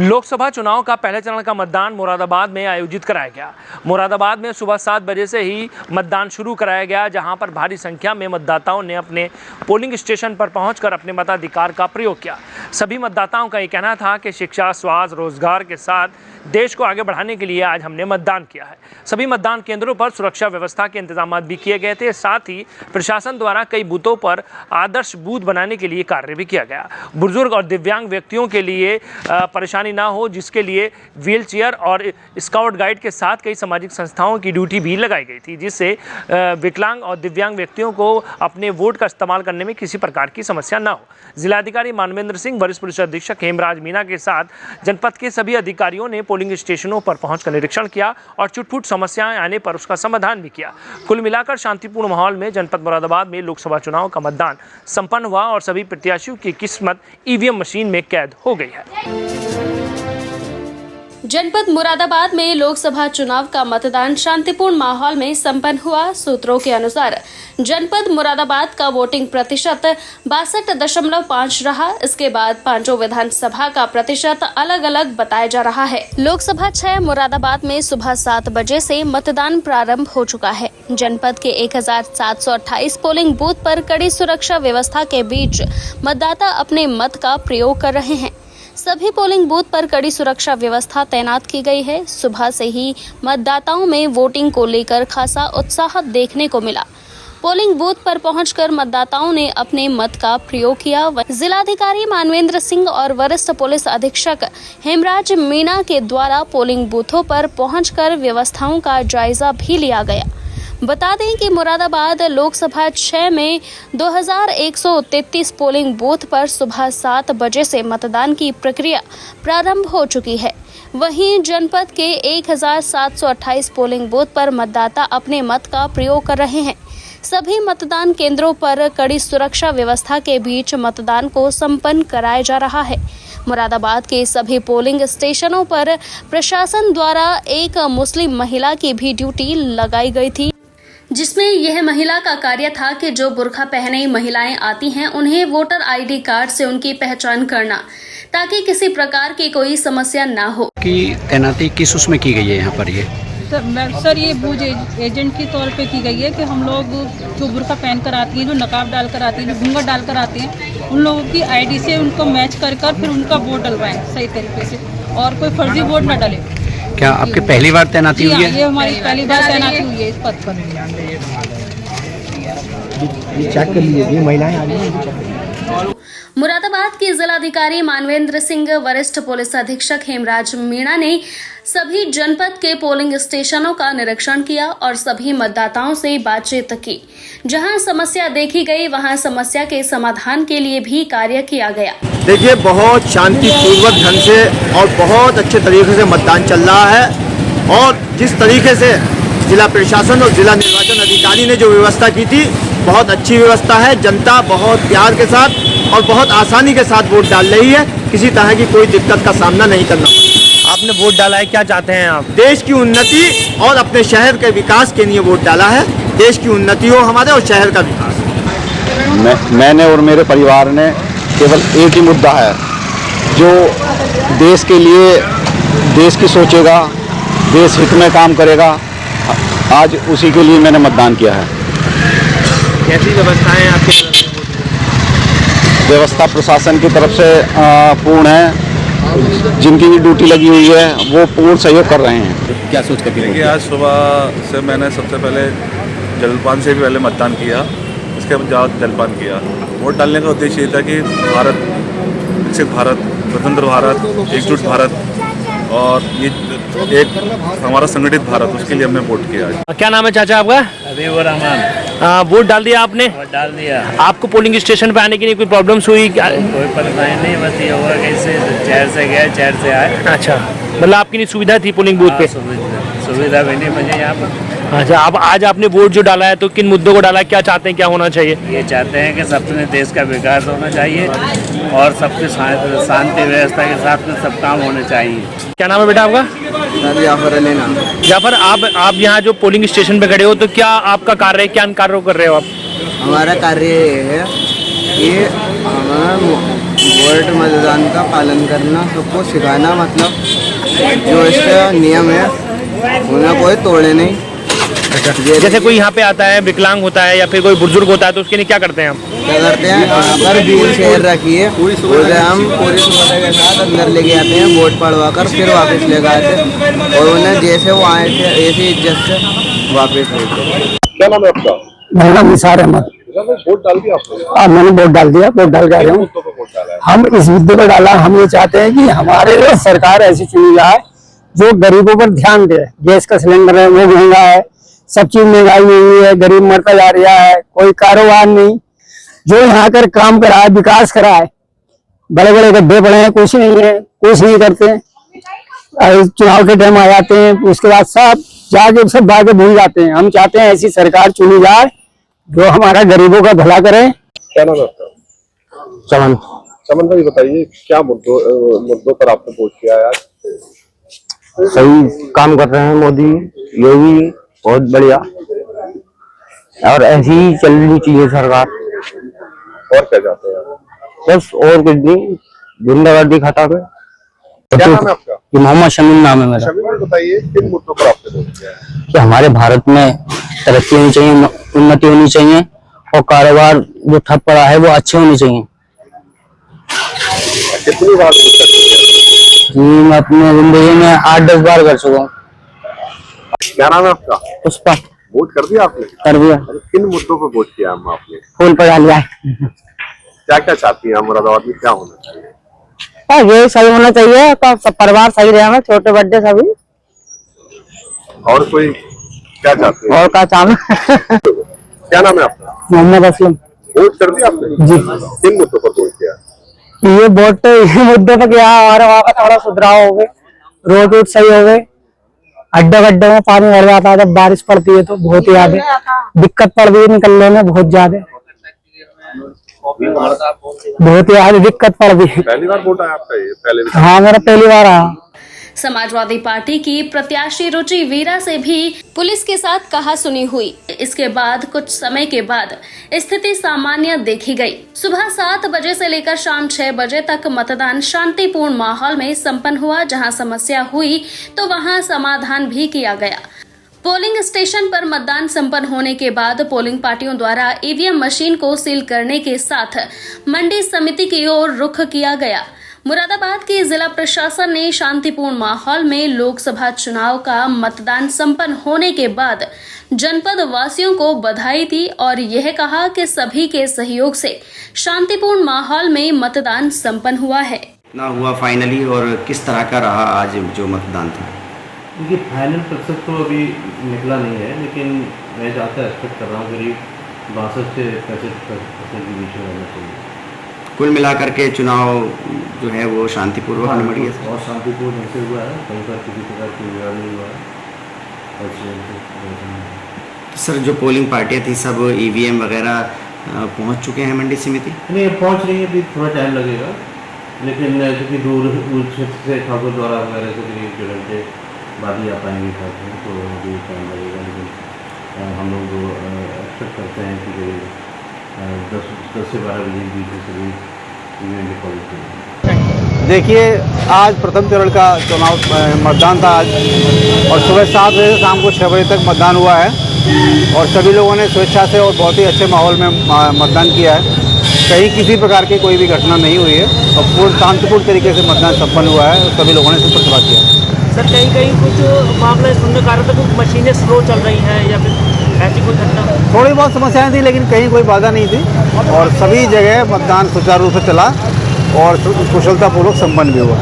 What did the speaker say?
लोकसभा चुनाव का पहले चरण का मतदान मुरादाबाद में आयोजित कराया गया। मुरादाबाद में सुबह 7 बजे से ही मतदान शुरू कराया गया, जहां पर भारी संख्या में मतदाताओं ने अपने पोलिंग स्टेशन पर पहुंचकर अपने मताधिकार का प्रयोग किया। सभी मतदाताओं का ये कहना था कि शिक्षा, स्वास्थ्य, रोजगार के साथ देश को आगे बढ़ाने के लिए आज हमने मतदान किया है। सभी मतदान केंद्रों पर सुरक्षा व्यवस्था के इंतजाम भी किए गए थे। साथ ही प्रशासन द्वारा कई बूथों पर आदर्श बूथ बनाने के लिए कार्य भी किया गया। बुजुर्ग और दिव्यांग व्यक्तियों के लिए परेशानी ना हो, जिसके लिए व्हील चेयर और स्काउट गाइड के साथ कई सामाजिक संस्थाओं की ड्यूटी भी लगाई गई थी, जिससे विकलांग और दिव्यांग व्यक्तियों को अपने वोट का इस्तेमाल करने में किसी प्रकार की समस्या ना हो। जिलाधिकारी मानवेंद्र सिंह, वरिष्ठ पुलिस अधीक्षक हेमराज मीणा के साथ जनपद के सभी अधिकारियों ने पोलिंग स्टेशनों पर पहुंचकर निरीक्षण किया और छुटपुट समस्याएं आने पर उसका समाधान भी किया। कुल मिलाकर शांतिपूर्ण माहौल में जनपद मुरादाबाद में लोकसभा चुनाव का मतदान संपन्न हुआ और सभी प्रत्याशियों की किस्मत ईवीएम मशीन में कैद हो गई है। जनपद मुरादाबाद में लोकसभा चुनाव का मतदान शांतिपूर्ण माहौल में संपन्न हुआ। सूत्रों के अनुसार जनपद मुरादाबाद का वोटिंग प्रतिशत 62.5 रहा। इसके बाद पांचों विधानसभा का प्रतिशत अलग अलग बताया जा रहा है। लोकसभा 6 मुरादाबाद में सुबह 7 बजे से मतदान प्रारंभ हो चुका है। जनपद के 1728 पोलिंग बूथ पर कड़ी सुरक्षा व्यवस्था के बीच मतदाता अपने मत का प्रयोग कर रहे हैं। सभी पोलिंग बूथ पर कड़ी सुरक्षा व्यवस्था तैनात की गई है। सुबह से ही मतदाताओं में वोटिंग को लेकर खासा उत्साह देखने को मिला। पोलिंग बूथ पर पहुंचकर मतदाताओं ने अपने मत का प्रयोग किया। जिलाधिकारी मानवेंद्र सिंह और वरिष्ठ पुलिस अधीक्षक हेमराज मीणा के द्वारा पोलिंग बूथों पर पहुंचकर व्यवस्थाओं का जायजा भी लिया गया। बता दें कि मुरादाबाद लोकसभा 6 में 2133 पोलिंग बूथ पर सुबह 7 बजे से मतदान की प्रक्रिया प्रारंभ हो चुकी है। वहीं जनपद के 1728 पोलिंग बूथ पर मतदाता अपने मत का प्रयोग कर रहे हैं। सभी मतदान केंद्रों पर कड़ी सुरक्षा व्यवस्था के बीच मतदान को संपन्न कराया जा रहा है। मुरादाबाद के सभी पोलिंग स्टेशनों पर प्रशासन द्वारा एक मुस्लिम महिला की भी ड्यूटी लगाई गई थी, जिसमें यह महिला का कार्य था कि जो बुर्का पहने महिलाएं आती हैं उन्हें वोटर आईडी कार्ड से उनकी पहचान करना, ताकि किसी प्रकार की कोई समस्या ना हो। की तैनाती किस उसमें की गई है यहाँ पर? ये सर ये बूथ एजेंट के तौर पे की गई है कि हम लोग जो बुर्का पहन कर आती हैं, जो नकाब डाल कर आती हैं, जो घूंघट डाल कर आते हैं, उन लोगों की आईडी से उनको मैच कर फिर उनका वोट डलवाएं सही तरीके से और कोई फर्जी वोट न डाले। क्या आपकी पहली बार तैनाती हुई है? ये हमारी पहली बार तैनाती हुई है इस पद पर। चेक कर लीजिए, ये महिलाएं आ रही हैं। मुरादाबाद के जिलाधिकारी मानवेंद्र सिंह, वरिष्ठ पुलिस अधीक्षक हेमराज मीणा ने सभी जनपद के पोलिंग स्टेशनों का निरीक्षण किया और सभी मतदाताओं से बातचीत की। जहां समस्या देखी गई, वहां समस्या के समाधान के लिए भी कार्य किया गया। देखिए, बहुत शांतिपूर्वक ढंग से और बहुत अच्छे तरीके से मतदान चल रहा है और जिस तरीके से जिला प्रशासन और जिला निर्वाचन अधिकारी ने जो व्यवस्था की थी, बहुत अच्छी व्यवस्था है। जनता बहुत प्यार के साथ और बहुत आसानी के साथ वोट डाल रही है। किसी तरह की कोई दिक्कत का सामना नहीं करना पड़ा। आपने वोट डाला है, क्या चाहते हैं आप? देश की उन्नति और अपने शहर के विकास के लिए वोट डाला है। देश की उन्नति हो हमारे और शहर का विकास। मैंने और मेरे परिवार ने केवल एक ही मुद्दा है, जो देश के लिए, देश की सोचेगा, देश हित में काम करेगा, आज उसी के लिए मैंने मतदान किया है। कैसी व्यवस्थाएं आपकी तरफ से? व्यवस्था प्रशासन की तरफ से पूर्ण है। जिनकी भी ड्यूटी लगी हुई है वो पूर्ण सहयोग कर रहे हैं। क्या सोच कर? देखिए, आज सुबह से मैंने सबसे पहले जलपान से भी पहले मतदान किया, इसके बाद जलपान किया। वोट डालने का उद्देश्य ये था कि भारत, विकसित भारत, स्वतंत्र भारत, एकजुट भारत और ये एक हमारा संगठित भारत, उसके लिए हमने वोट किया। क्या नाम है चाचा आपका? हबीबुर रहमान। वोट डाल दिया आपने? डाल दिया। आपको पोलिंग स्टेशन पे आने के लिए कोई प्रॉब्लम्स हुई? कोई परेशानी नहीं, बस ये हुआ कैसे चेयर से गए, चेयर से आए। अच्छा, मतलब आपकी नहीं सुविधा थी पोलिंग बूथ पे? सुविधा भी नहीं मुझे यहाँ पर। अच्छा, अब आज आपने वोट जो डाला है तो किन मुद्दों को डाला है, क्या चाहते हैं, क्या होना चाहिए? ये चाहते हैं कि सबने देश का विकास होना चाहिए और सबके शांति व्यवस्था के साथ में सब काम होने चाहिए। क्या नाम है बेटा आपका? जाफर अली नाम। जाफर, आप यहाँ जो पोलिंग स्टेशन पे खड़े हो तो क्या आपका कार्य है, क्या कार्य कर रहे हो आप? हमारा कार्य ये है कि हमें वोट मतदान का पालन करना, सबको सिखाना, मतलब जो इसका नियम है उन्हें कोई तोड़े नहीं। जैसे कोई यहाँ पे आता है विकलांग होता है या फिर कोई बुजुर्ग होता है तो उसके लिए क्या करते हैं हम? क्या करते हैं, यहाँ पर व्हील चेयर रखी है, उसे हम पूरी सुविधा के साथ अंदर लेके आते हैं, वोट पड़वा कर फिर वापस लेकर आते हैं और उन्हें जैसे वो आए थे ऐसी इज्जत से वापस लेते हैं। क्या नाम है आपका? मेरा नाम निसार अहमद। वोट डाल दिया आपने? हाँ, मैंने वोट डाल दिया, वोट डाल के आ रहा हूँ। हम इस मुद्दे पर डाला, हम ये चाहते हैं कि हमारे लिए सरकार ऐसी चुनी जाए जो गरीबों पर ध्यान दे। गैस का सिलेंडर है वो महंगा है, सब चीज महंगाई हुई है, गरीब मरता जा रहा है, कोई कारोबार नहीं। जो यहाँ कर काम कराए, विकास कराए, बड़े बड़े गड्ढे पड़े हैं, कुछ नहीं है, कुछ नहीं करते। चुनाव के टाइम आ जाते हैं, उसके बाद सब भागे भूल जाते हैं। हम चाहते हैं ऐसी सरकार चुनी जाए जो हमारा गरीबों का भला करे। क्या नाम है आपका? चमन। चमन भाई बताइए, क्या मुद्दों पर आपने वोट किया है आज? सही काम कर रहे हैं मोदी योगी, बहुत बढ़िया, और ऐसी ही चलनी चाहिए सरकार। और क्या चाहते हैं आप? बस और कुछ नहीं, गुंडागर्दी खत्म है। क्या नाम है आपका? मोहम्मद शमीम नाम है मेरा। शमीम भाई बताइए, किन मुद्दों पर आपने वोट किया है? कि हमारे भारत में तरक्की होनी चाहिए, उन्नति होनी चाहिए, और कारोबार जो ठप पड़ा है वो अच्छे होने चाहिए। कितनी बार वोट कर चुके हैं? जी, मैं अपने जिंदगी में 8-10 बार कर चुका हूँ। क्या नाम है आपका? पुष्पा। वोट कर दिया आपने? कर दिया। किन मुद्दों पर वोट किया हम आपने? फूल पर डाल दिया। क्या क्या चाहती हैं मुरादाबाद में, क्या होना चाहिए? ये सही होना चाहिए, तो सब परिवार सही रहे, छोटे बड़े सभी। और कोई क्या चाहते हैं? और क्या चाहना। क्या नाम है आपका? मोहम्मद असलम। वोट कर दिया आपने? जी। किन मुद्दों पर वोट किया? ये वोट ये मुद्दे पर क्या, हमारे वहाँ का थोड़ा सुधराव हो गए, रोड वोड सही हो गए, अड्डे गड्ढे में पानी भर जाता है जब बारिश पड़ती है तो बहुत ही ज्यादा दिक्कत पड़ रही है, निकलने में बहुत ज्यादा दिक्कत पड़ रही है। पहली बार वोट आया आपका? ये पहले? हाँ, मेरा पहली बार आया। समाजवादी पार्टी की प्रत्याशी रुचि वीरा से भी पुलिस के साथ कहासुनी हुई। इसके बाद कुछ समय के बाद स्थिति सामान्य देखी गई। सुबह 7 बजे से लेकर शाम 6 बजे तक मतदान शांतिपूर्ण माहौल में संपन्न हुआ। जहां समस्या हुई तो वहां समाधान भी किया गया। पोलिंग स्टेशन पर मतदान संपन्न होने के बाद पोलिंग पार्टियों द्वारा ईवीएम मशीन को सील करने के साथ मंडी समिति की ओर रुख किया गया। मुरादाबाद के जिला प्रशासन ने शांतिपूर्ण माहौल में लोकसभा चुनाव का मतदान संपन्न होने के बाद जनपद वासियों को बधाई दी और यह कहा कि सभी के सहयोग से शांतिपूर्ण माहौल में मतदान संपन्न हुआ है। ना हुआ फाइनली, और किस तरह का रहा आज जो मतदान था? देखिए, फाइनल प्रतिशत तो अभी निकला नहीं है, लेकिन मैं ज़्यादा एक्सपेक्ट कर रहा हूँ करीब 62 से 65% के बीच में रहना चाहिए। कुल मिलाकर के चुनाव जो है वो शांतिपूर्वक निपट गया और शांतिपूर्ण ढंग से हुआ है, कहीं पर किसी प्रकार की विवाद नहीं हुआ है। और सर, जो पोलिंग पार्टियाँ थी सब ईवीएम वगैरह पहुंच चुके हैं मंडी समिति? नहीं, पहुंच रही है, अभी थोड़ा टाइम लगेगा, लेकिन क्योंकि दूर क्षेत्र से ठाकुर द्वारा वगैरह से करीब 1 घंटे बाद ही आ पाएंगे ठाकुर, तो अभी टाइम लगेगा। लेकिन हम लोग एक्सपेक्ट करते हैं कि करीब 10 से 12 बजे के बीच में सभी इवेंट पॉजिटिव। देखिए, आज प्रथम चरण का चुनाव मतदान था आज, और सुबह 7 बजे से शाम को 6 बजे तक मतदान हुआ है, और सभी लोगों ने स्वेच्छा से और बहुत ही अच्छे माहौल में मतदान किया है। कहीं किसी प्रकार की कोई भी घटना नहीं हुई है, और पूर्ण शांतिपूर्ण तरीके से मतदान संपन्न हुआ है, और सभी लोगों ने इसमें प्रतिभाग किया। सर, कहीं कुछ मामले सुनने का था, कुछ मशीनें स्लो चल रही हैं या फिर ऐसी कोई घटना? थोड़ी बहुत समस्याएं थी, लेकिन कहीं कोई बाधा नहीं थी, और सभी जगह मतदान सुचारू रूप से चला और कुशलतापूर्वक संपन्न भी हुआ।